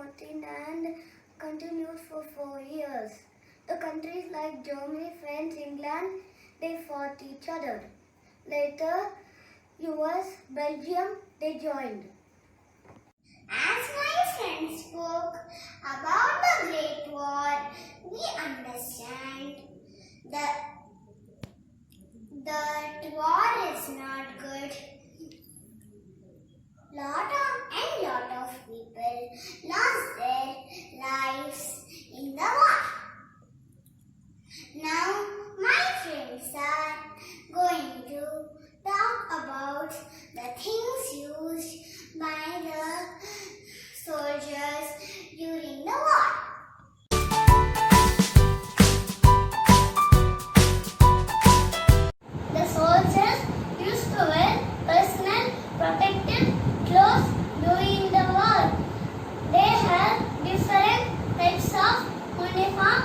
1914 and continued for 4 years. The countries like Germany, France, England, they fought each other. Later, US, Belgium, they joined. As my friend spoke about the Great War, we understand that war is not good. Lot of people lost their lives in the war. Now, my friends are going to talk about the things used by the soldiers during the war. The soldiers used to wear personal protective clothes during the war. They had different types of uniform.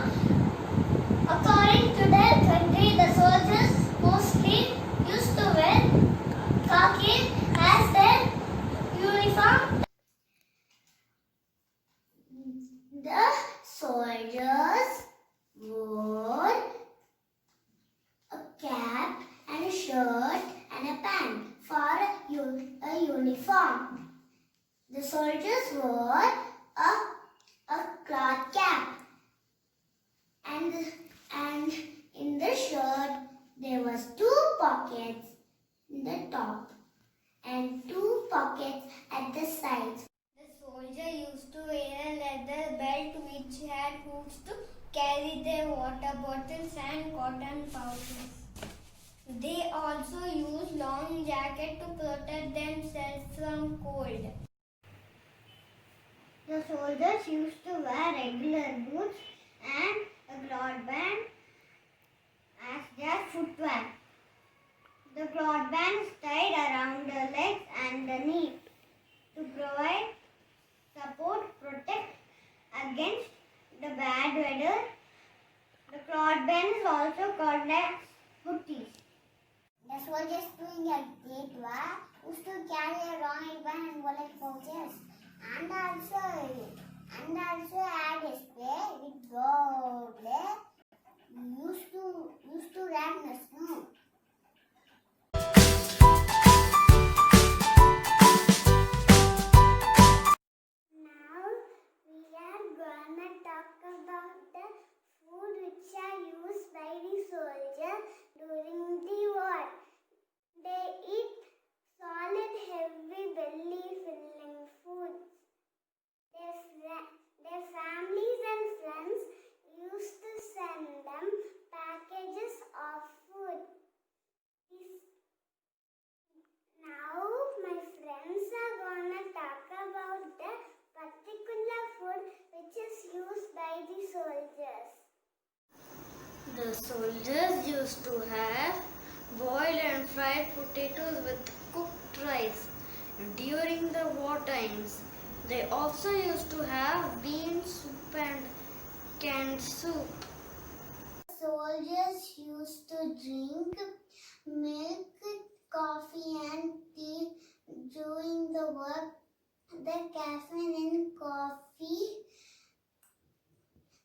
According to their country, the soldiers mostly used to wear khaki as their uniform. The soldiers wore a cap and a shirt and a pant for a uniform. The soldiers wore a cloth cap and in the shirt there was 2 pockets in the top and 2 pockets at the sides. The soldier used to wear a leather belt which had hooks to carry their water bottles and cotton pouches. They also used long jackets to protect themselves from cold. The soldiers used to wear regular boots and a cloth band as their footwear. The cloth bands tied around the legs and the knee to provide support, protect against the bad weather. The cloth band is also called as hoodies. The soldiers during a Great War used to carry a long ribbon and wallet pouches and also had a spray with gold used to run the snow. Now we are gonna talk about the food which are used by the soldiers during the war. They eat solid, heavy, belly-filling food. Their families and friends used to send them packages of food. Now my friends are gonna talk about the particular food which is used by the soldiers. The soldiers used to have boiled and fried potatoes with cooked rice. During the war times, they also used to have bean soup and canned soup. Soldiers used to drink milk, coffee and tea during the war. The caffeine in coffee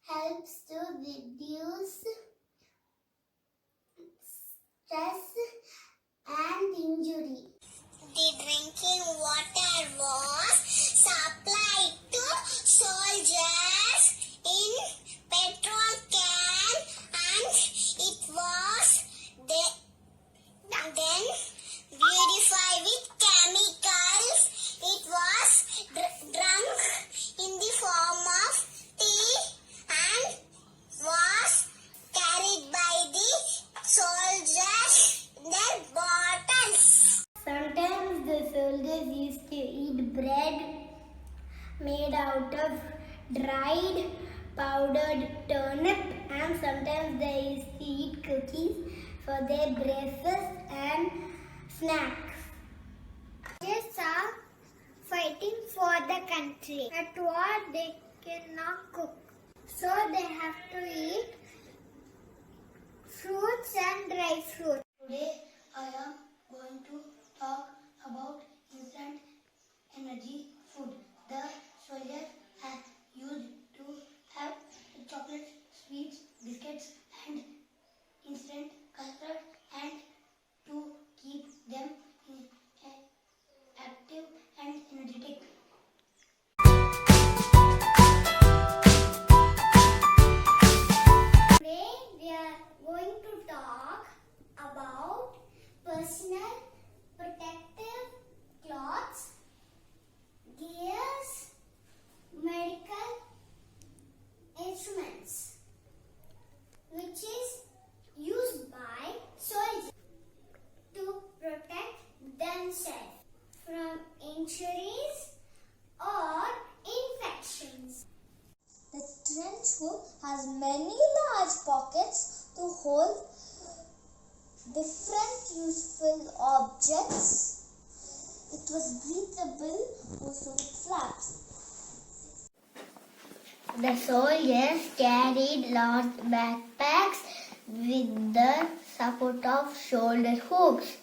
helps to reduce stress and injury. The drinking water was supplied to soldiers in petrol can and it was then purified with chemicals. It was drunk in the form of tea and was carried by the soldiers in their bottles. Sometimes the soldiers used to eat bread made out of dried powdered turnip, and sometimes they used to eat cookies for their breakfast and snacks. Soldiers are fighting for the country. At war, they cannot cook, so they have to eat fruits and dry fruit. Today I am going to talk about instant energy food. The soldiers have injuries or infections. The trench foot has many large pockets to hold different useful objects. It was breathable also with flaps. The soldiers carried large backpacks with the support of shoulder hooks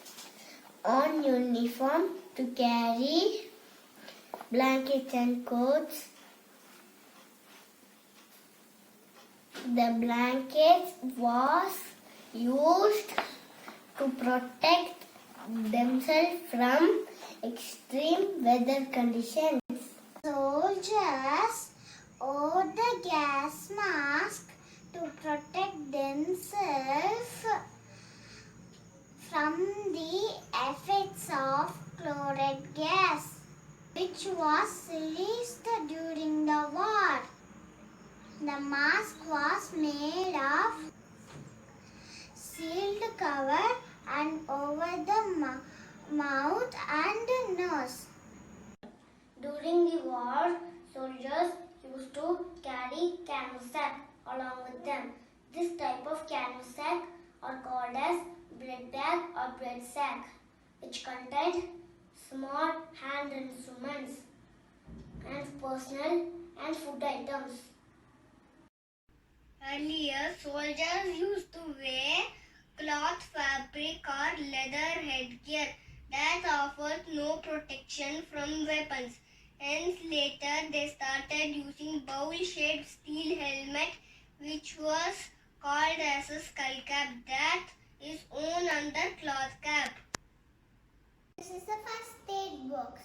on uniform to carry blankets and coats. The blankets was used to protect themselves from extreme weather conditions. Soldiers wore the gas mask to protect themselves from the effects of chloride gas, which was released during the war. The mask was made of sealed cover and over the mouth and nose. During the war, soldiers used to carry canvassack along with them. This type of canvassack are called as bread bag or bread sack, which contained small hand instruments and personal and food items. Earlier, soldiers used to wear cloth, fabric or leather headgear that offered no protection from weapons. Hence, later they started using bowl-shaped steel helmet, which was called as a skull cap, that is worn under cloth cap. This is a first aid box.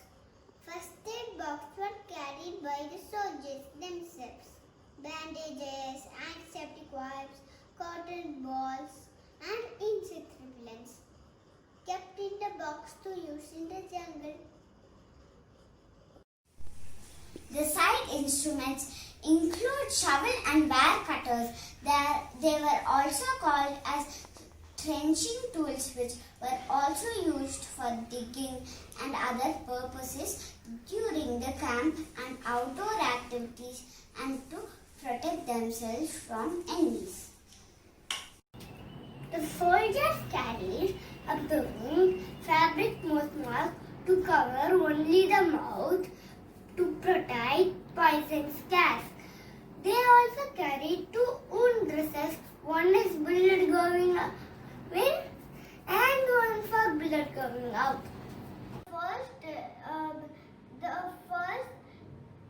First aid box were carried by the soldiers themselves. Bandages, antiseptic wipes, cotton balls and insect repellents kept in the box to use in the jungle. The side instruments include shovel and wire cutters. They were also called as trenching tools, which were also used for digging and other purposes during the camp and outdoor activities and to protect themselves from enemies. The soldiers carried a thin fabric mouth mask to cover only the mouth to protect poisonous gas. They also carried two wound dresses. One is bullet going in and one for bullet going out. The first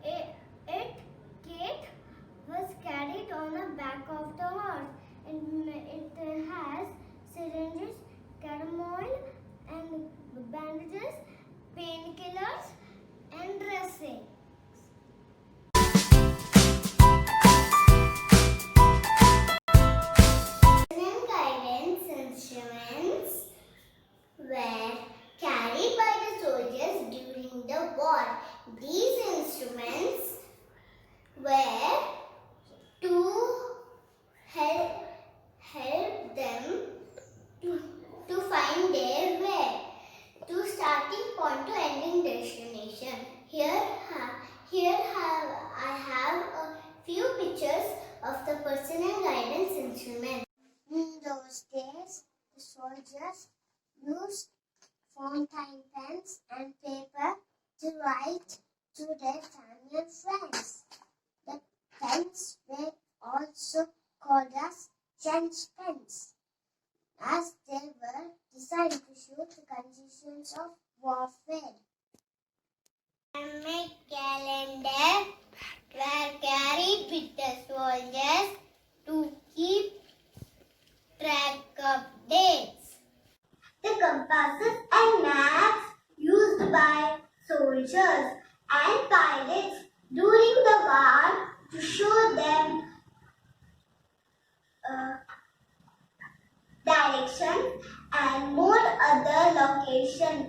aid kit was carried on the back of the horse. It has syringes, caramel and bandages, painkillers and dressings. Guidance instruments were carried by the soldiers during the war. These instruments were to help them to find their way to starting point to ending destination. I have a few pictures of the personal guidance instrument. In those days, the soldiers used fountain pens and paper to write to their family and friends. The pens were also called as trench pens, as they were designed to show the conditions of warfare. Handmade calendar were carried with the soldiers to keep track of dates. The compasses and maps used by soldiers and pilots during the war to show them direction and more other locations.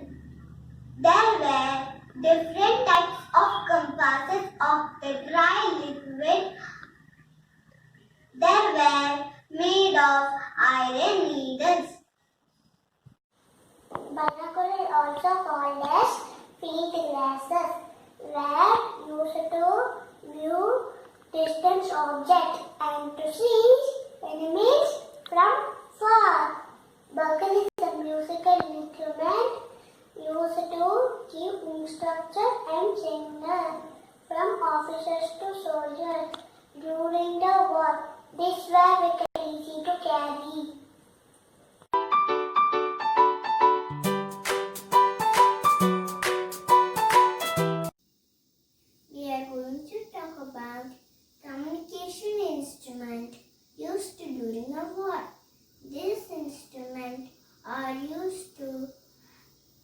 There were different types of compasses of the dry liquid. They were made of iron needles. Binocular, also called as field glasses were used to view distant objects and to see enemies from far. Bugle is a musical instrument used to give instruction and signal from officers to soldiers during the war. These were very easy to carry. We are going to talk about communication instrument used during a war. These instruments are used to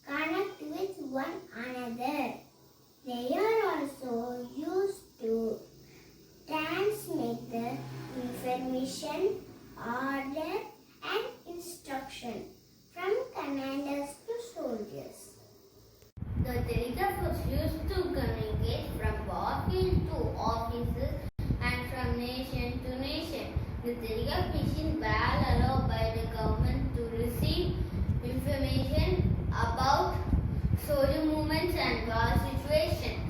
connect with one another. They are also used to transmit the information, order and instruction from commanders to soldiers. The telegraph was used to communicate from warfield to offices and from nation to nation. The telegraph machine were allowed by the government to receive information about soldier movements and war situations.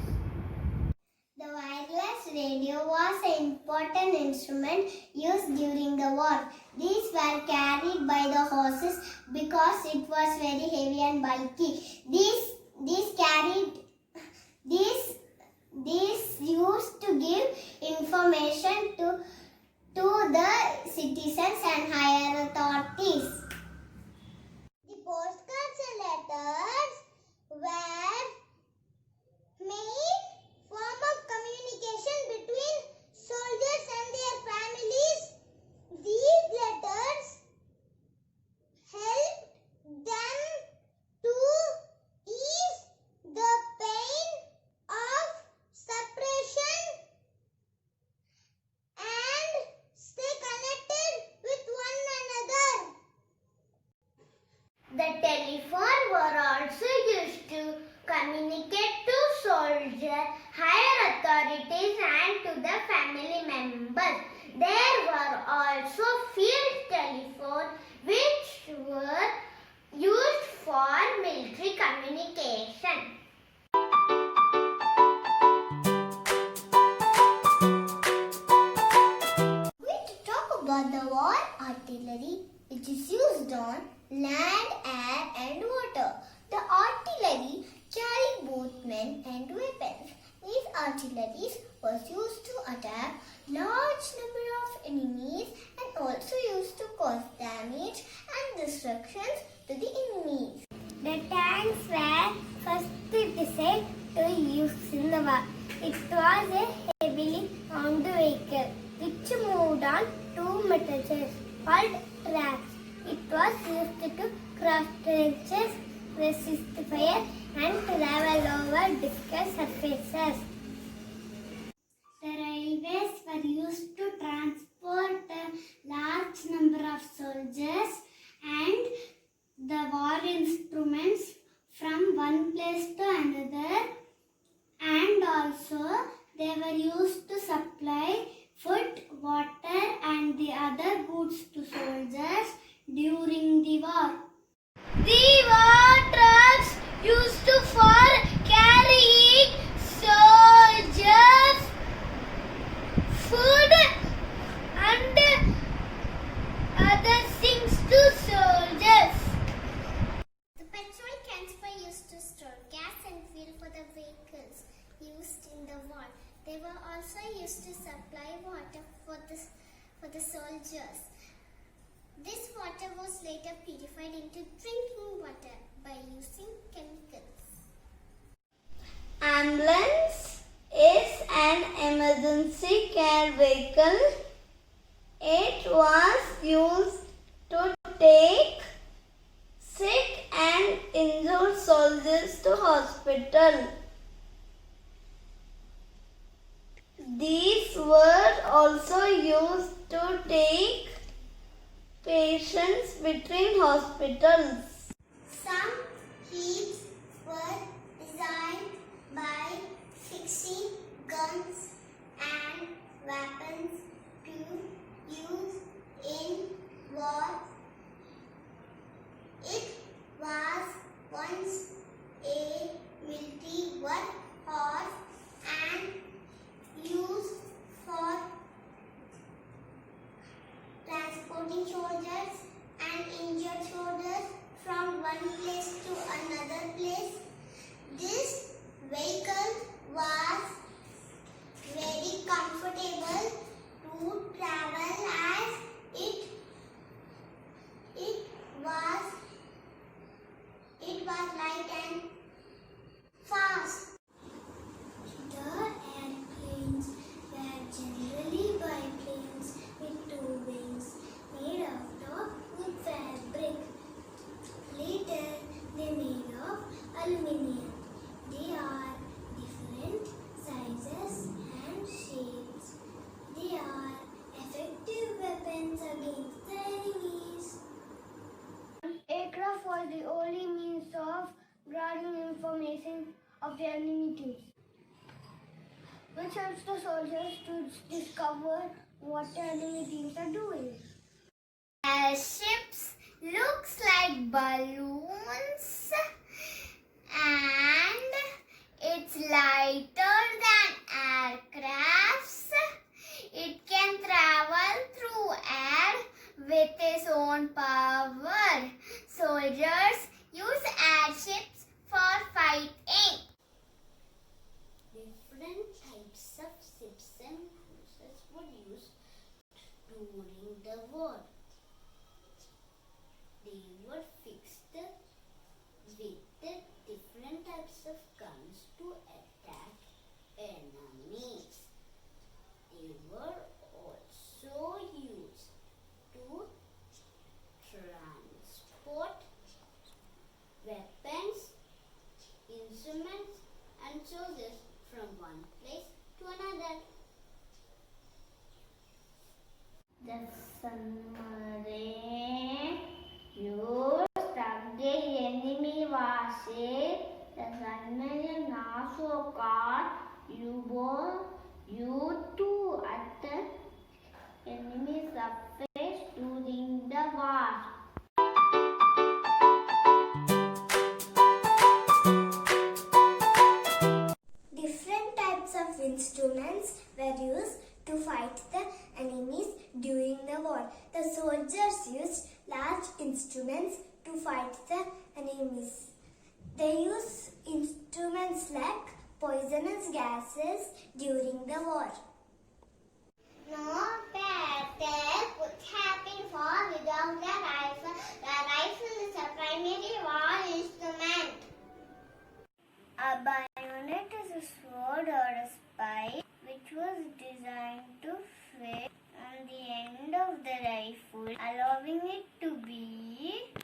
The wireless radio was an important instrument used during the war. These were carried by the horses because it was very heavy and bulky. These used to give information to the citizens and higher authorities. The postcards and letters were main form of communication between soldiers and their families. These letters helped them to ease the pain of separation and stay connected with one another. The telephone were also used to communicate to soldiers, higher authorities and to the family members. There were also field telephones which were used for military communication. We to talk about the war artillery which is used on land, air and water. The artillery carried both men and weapons. These artilleries was used to attack large number of enemies and also used to cause damage and destructions to the enemies. The tanks were first designed to use in the war. It was a heavily armed vehicle which moved on two metal chains called tracks. It was used to cross trenches, resist fire and travel over difficult surfaces. The railways were used to transport a large number of soldiers and the war instruments from one place to another, and also they were used to supply food, water and the other goods to soldiers during the war. The war trucks used to for carrying soldiers, food and other things to soldiers. The petrol cans were used to store gas and fuel for the vehicles used in the war. They were also used to supply water for the soldiers. This water was later purified into drinking water by using chemicals. Ambulance is an emergency care vehicle. It was used to take sick and injured soldiers to hospital. These were also used to take patients between hospitals. Some heats were designed by fixing guns and weapons to use in war. It was once a military comfortable to travel as it was light and fast. The airplanes were generally biplanes with two wings made out of wood fabric. Later, they made of aluminium. They are different sizes and shapes. They are effective weapons against the enemies. Aircraft was the only means of gathering information of the enemy troops, which helps the soldiers to discover what the enemy teams are doing. Airships looks like balloons and it's lighter than aircrafts. It can travel through air with its own power. Soldiers use airships for fighting. Different types of ships and cruisers were used during the war. They were fixed with different types of guns to attack enemies. They were also used to transport weapons, instruments, and soldiers from one place to another. The submarine used the enemy warship. The submarine also got U-2 at the enemy surface during the war. Different types of instruments were used to fight the enemies during the war. The soldiers used large instruments to fight the enemies. They used instruments like poisonous gases during the war. No battle could happen for without the rifle. The rifle is a primary war instrument. A bayonet is a sword or a spike which was designed to fit on the end of the rifle, allowing it to be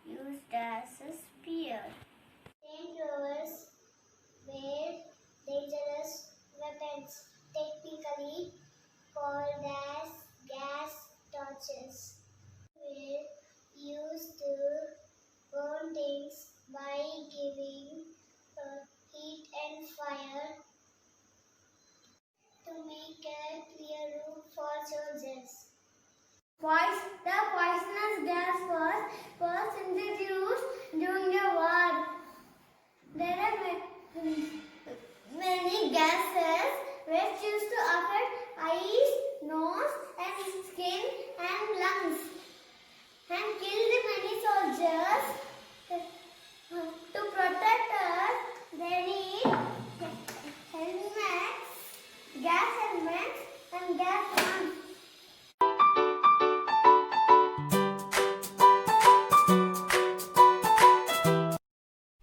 used as a spear. Flamethrowers were dangerous weapons, technically called as gas torches. Were used to burn things by giving heat and fire to make a clear route for soldiers. The poisonous gas was first introduced during the war. There are many gases which used to affect eyes, nose, and skin and lungs and killed many soldiers. To protect us, they need helmets, gas helmets, and gas guns.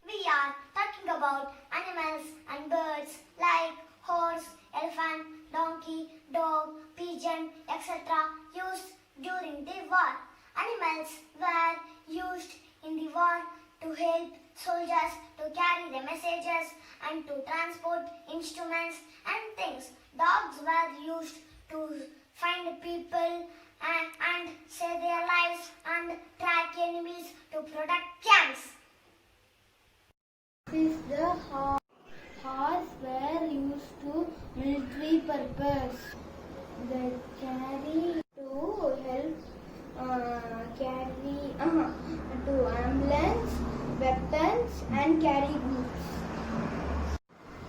We are talking about animals and birds like horse, elephant, donkey, dog, pigeon, etc. used during the war. Animals were used in the war to help soldiers to carry the messages and to transport instruments and things. Dogs were used to find people and save their lives and track enemies to protect camps. The horse were used to military purpose. They carry to help to ambulance, weapons and carry goods.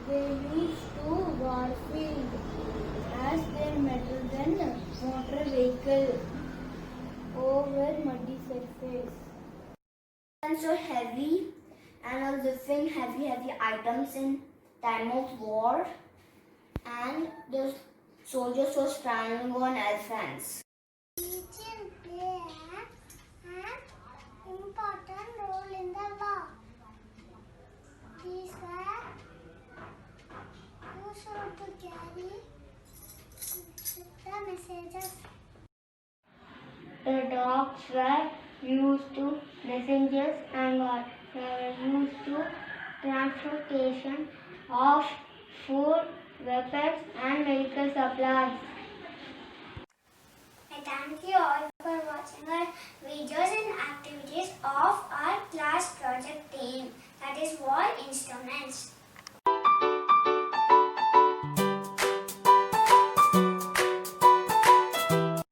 They used to warfield as their metal than motor vehicle over muddy surface. And so heavy and are lifting heavy items in time of war, and the soldiers were traveling on elephants. Religion play an important role in the war. These were used to carry the messages. The dogs were used to messengers and were used to transportation of food, weapons and medical supplies. I thank you all for watching our videos and activities of our